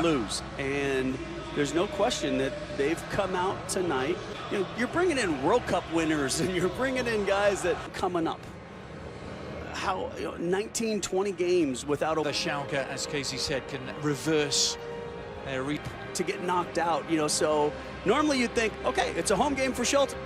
lose, and there's no question that they've come out tonight. You know, you're bringing in World Cup winners, and you're bringing in guys that coming up. How 19, 20 games without the SchaIke, as Casey said, can reverse their to get knocked out. You know, so normally you'd think, okay, it's a home game for Shelton.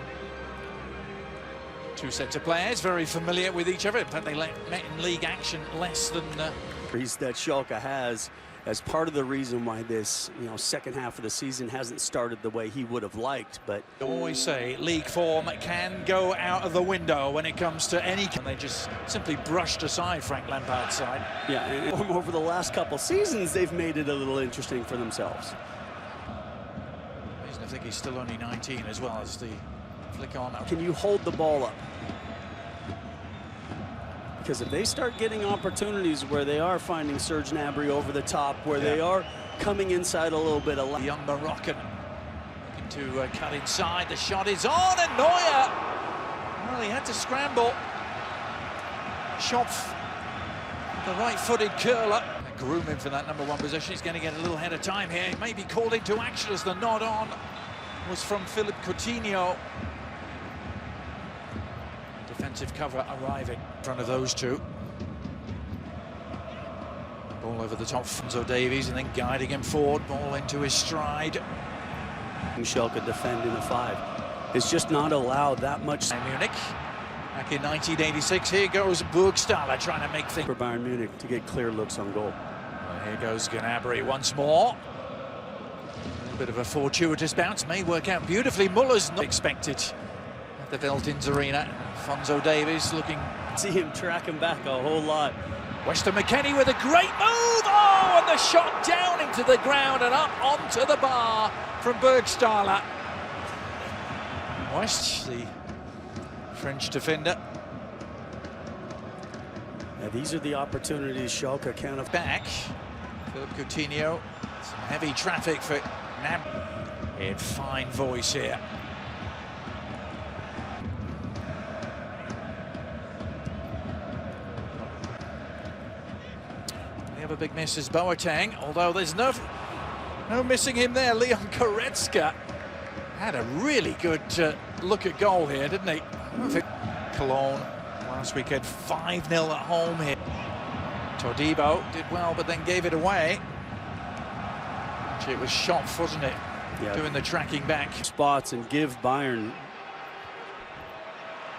Two sets of players, very familiar with each other, but they met in league action less than that SchaIke has, as part of the reason why this second half of the season hasn't started the way he would have liked. But I always say league form can go out of the window when it comes to any. And they just simply brushed aside Frank Lampard's side. Yeah, and over the last couple seasons, they've made it a little interesting for themselves. I think he's still only 19 as well as the flick on. Can you hold the ball up? Because if they start getting opportunities where they are finding Serge Gnabry over the top, where they are coming inside a little bit, the young Moroccan looking to cut inside. The shot is on, and Neuer, well, he had to scramble. Schopf, the right-footed curler, grooming for that number 1 position. He's going to get a little ahead of time here. He may be called into action as the nod on was from Philippe Coutinho. Defensive cover arriving in front of those two. Ball over the top, Fonzo Davies, and then guiding him forward. Ball into his stride. SchaIke defend in a 5. It's just not allowed that much. Munich, back in 1986. Here goes Burgstaller trying to make things for Bayern Munich to get clear looks on goal. Well, here goes Gnabry once more. A little bit of a fortuitous bounce, may work out beautifully. Muller's not expected at the Veltins Arena. Fonzo Davies looking. See him tracking back a whole lot. Weston McKennie with a great move. Oh, and the shot down into the ground and up onto the bar from Burgstaller. West, the French defender. Now, these are the opportunities SchaIke can have back. Philippe Coutinho. Some heavy traffic for Nab. In fine voice here. The other big miss is Boateng, although there's no missing him there. Leon Goretzka had a really good look at goal here, didn't he? Cologne last week had 5-0 at home here. Todibo did well, but then gave it away. Actually, it was Schopf, wasn't it? Yeah. Doing the tracking back. Spots and give Bayern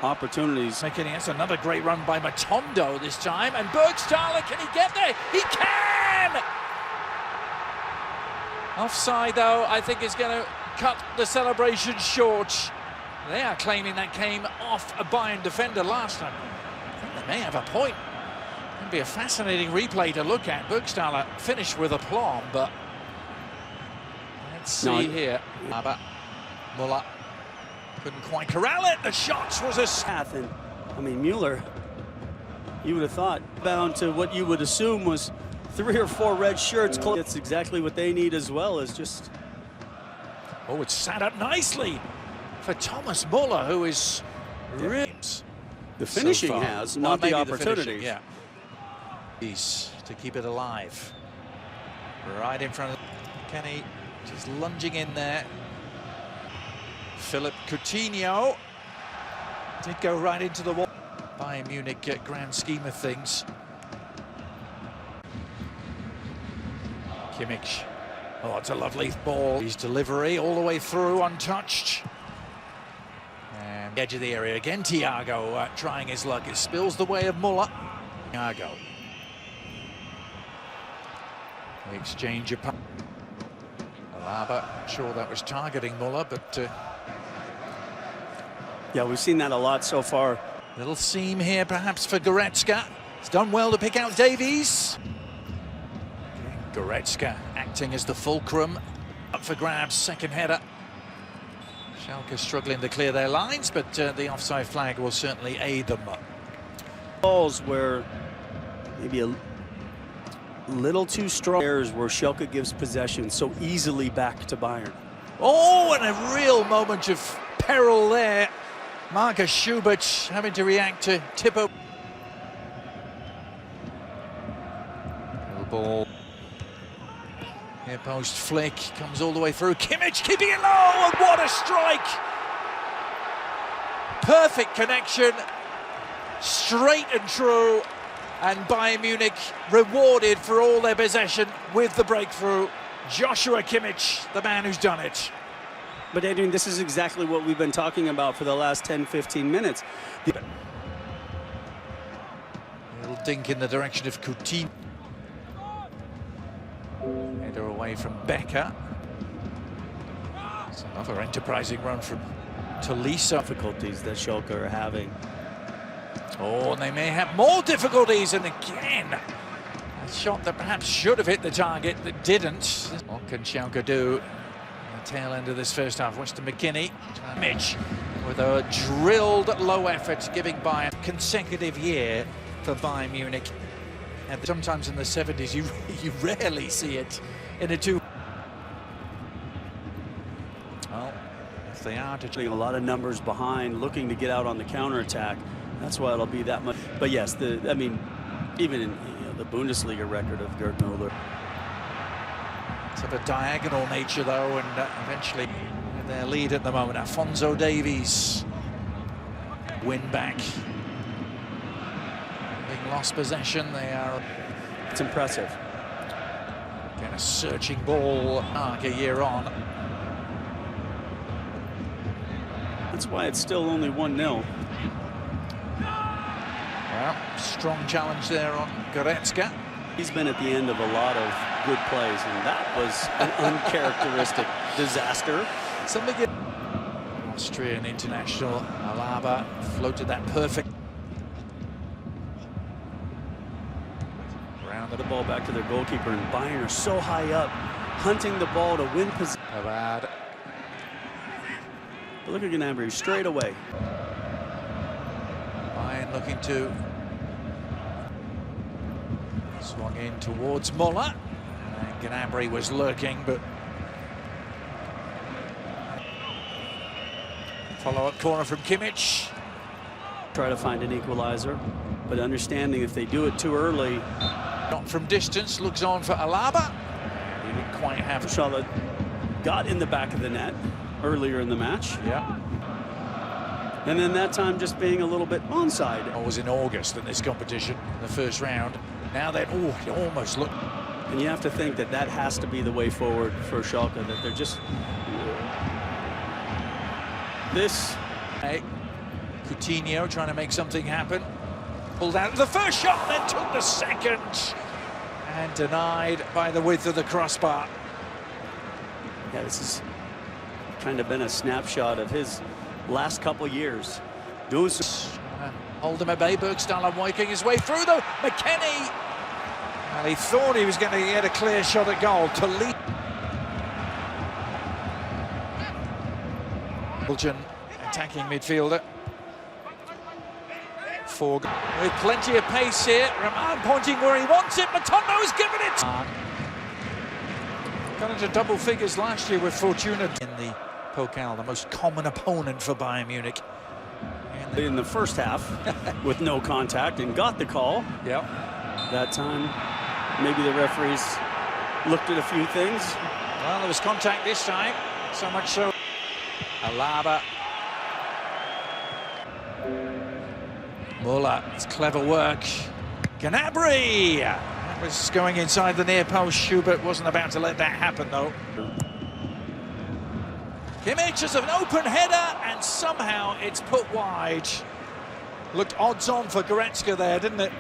opportunities. That's another great run by Matondo this time, and Burgstaller, can he get there? He can! Offside, though, I think is going to cut the celebration short. They are claiming that came off a Bayern defender last time. I think they may have a point. It'll be a fascinating replay to look at. Burgstaller finished with aplomb, but let's see here. But Muller couldn't quite corral it. The shots was a path, and I mean Mueller, you would have thought bound to what you would assume was 3 or 4 red shirts. That's exactly what they need as well, as just. Oh, it's sat up nicely for Thomas Muller, who is really the finishing so has, not the opportunities. Yeah, he's to keep it alive. Right in front of Kenny, just lunging in there. Philippe Coutinho did go right into the wall. Bayern Munich grand scheme of things. Kimmich. Oh, it's a lovely ball. His delivery all the way through, untouched. And edge of the area again. Thiago trying his luck. It spills the way of Muller. Thiago. The exchange of. Alaba, sure that was targeting Muller, but. Yeah, we've seen that a lot so far. Little seam here, perhaps, for Goretzka. He's done well to pick out Davies. Goretzka acting as the fulcrum. Up for grabs, second header. SchaIke struggling to clear their lines, but the offside flag will certainly aid them. Balls where maybe a little too strong. Where SchaIke gives possession so easily back to Bayern. Oh, and a real moment of peril there. Marcus Schubert having to react to Tipo. Little ball Near post flick, comes all the way through. Kimmich keeping it low, and what a strike! Perfect connection, straight and true, and Bayern Munich rewarded for all their possession with the breakthrough. Joshua Kimmich, the man who's done it. But Adrian, this is exactly what we've been talking about for the last 10-15 minutes. A little dink in the direction of Coutinho. Header away from Becker. It's another enterprising run from Tolisso. Difficulties that SchaIke are having. Oh, and they may have more difficulties, and again, a shot that perhaps should have hit the target that didn't. What can SchaIke do? The tail end of this first half. Weston McKennie, Mitch, with a drilled low effort, giving Bayern a consecutive year for Bayern Munich. And sometimes in the 70s, you rarely see it in a two. Well, if they are to A lot of numbers behind, looking to get out on the counterattack. That's why it'll be that much. But yes, I mean, even in the Bundesliga record of Gerd Müller. It's of a diagonal nature, though, and eventually their lead at the moment. Alphonso Davies win back. Having lost possession, they are. It's impressive. Again, a searching ball arc a year on. That's why it's still only 1-0. Well, strong challenge there on Goretzka. He's been at the end of a lot of good plays, and that was an uncharacteristic disaster. Something Austrian international Alaba floated that perfect. Round the ball back to their goalkeeper, and Bayern are so high up, hunting the ball to win possession. But look at Gnabry straight away. Bayern looking to swung in towards Muller, and Gnabry was lurking, but follow-up corner from Kimmich. Try to find an equalizer, but understanding if they do it too early. Not from distance, looks on for Alaba. He didn't quite have Charlotte got in the back of the net earlier in the match. Yeah. And then that time just being a little bit onside. It was in August in this competition, in the first round. Now that, oh, it almost looked. And you have to think that that has to be the way forward for Schalke, that they're just. This. Hey, Coutinho trying to make something happen. Pulled out the first shot, then took the second. And denied by the width of the crossbar. Yeah, this has kind of been a snapshot of his last couple years. Doing some. Hold him at bay. Bergstaller working his way through, though. McKennie. And he thought he was going to get a clear shot at goal. To lead. Belgian attacking midfielder. With plenty of pace here. Roman pointing where he wants it. Matondo's given it. Got into double figures last year with Fortuna in the Pokal, the most common opponent for Bayern Munich. In the first half, with no contact, and got the call. Yep. That time, maybe the referees looked at a few things. Well, there was contact this time, so much so. Alaba. Muller, it's clever work. Gnabry! That was going inside the near post. Schubert wasn't about to let that happen, though. Kimmich has an open header, and somehow it's put wide. Looked odds-on for Goretzka there, didn't it?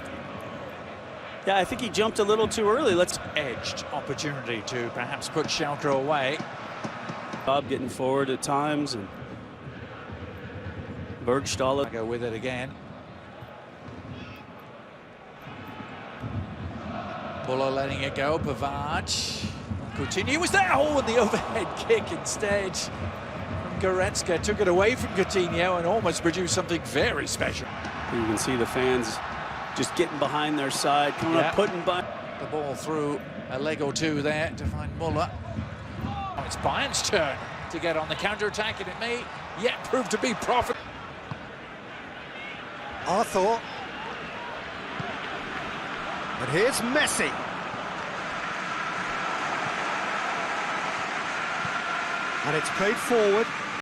Yeah, I think he jumped a little too early. Let's edged opportunity to perhaps put Schalke away. Bob getting forward at times, and Bergstaller. Go with it again. Muller letting it go. Pavard. Coutinho was there. Oh, and the overhead kick instead from Goretzka took it away from Coutinho and almost produced something very special. You can see the fans just getting behind their side, coming up, putting by. The ball through a leg or two there to find Muller. Oh, it's Bayern's turn to get on the counter-attack, and it may yet prove to be profitable. Arthur. But here's Messi. And it's played forward.